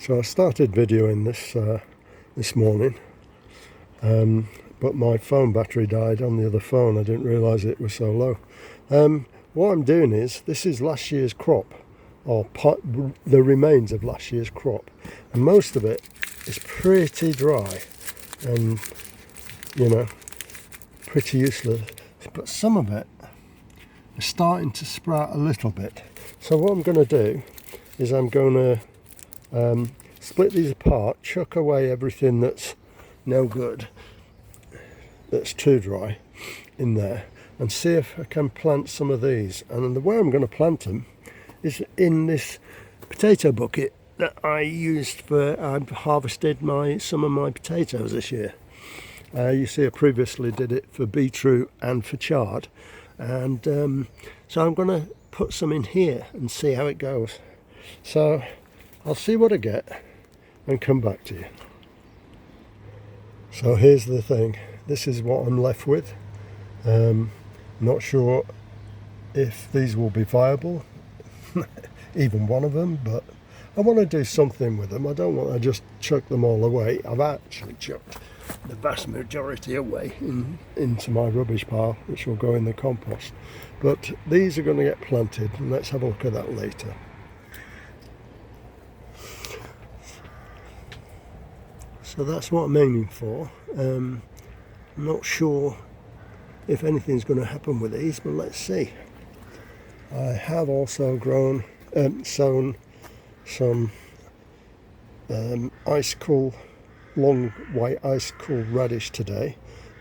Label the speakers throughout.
Speaker 1: So I started videoing this morning, but my phone battery died on the other phone. I didn't realise it was so low. What I'm doing is, this is last year's crop, or the remains of last year's crop, and most of it is pretty dry and, you know, pretty useless, but some of it is starting to sprout a little bit. So what I'm going to do is I'm going to split these apart, chuck away everything that's no good, that's too dry in there, and see if I can plant some of these. And the way I'm going to plant them is in this potato bucket that I used for, I've harvested some of my potatoes this year. You see I previously did it for beetroot and for chard, and so I'm going to put some in here and see how it goes. So I'll see what I get and come back to you. So here's the thing, this is what I'm left with. Not sure if these will be viable, even one of them, but I want to do something with them. I don't want to just chuck them all away. I've actually chucked the vast majority away into my rubbish pile, which will go in the compost. But these are going to get planted, and let's have a look at that later. So that's what I'm aiming for. I'm not sure if anything's going to happen with these, but let's see. I have also sown some long white ice cool radish today.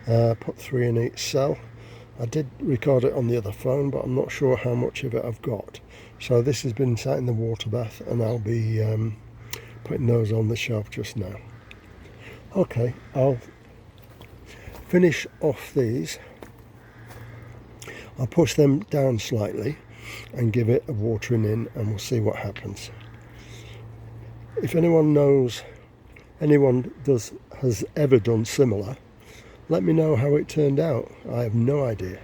Speaker 1: Put 3 in each cell. I did record it on the other phone, but I'm not sure how much of it I've got. So this has been sat in the water bath, and I'll be putting those on the shelf just now. Okay, I'll finish off these. I'll push them down slightly and give it a watering in, and we'll see what happens. If anyone has ever done similar, let me know how it turned out. I have no idea.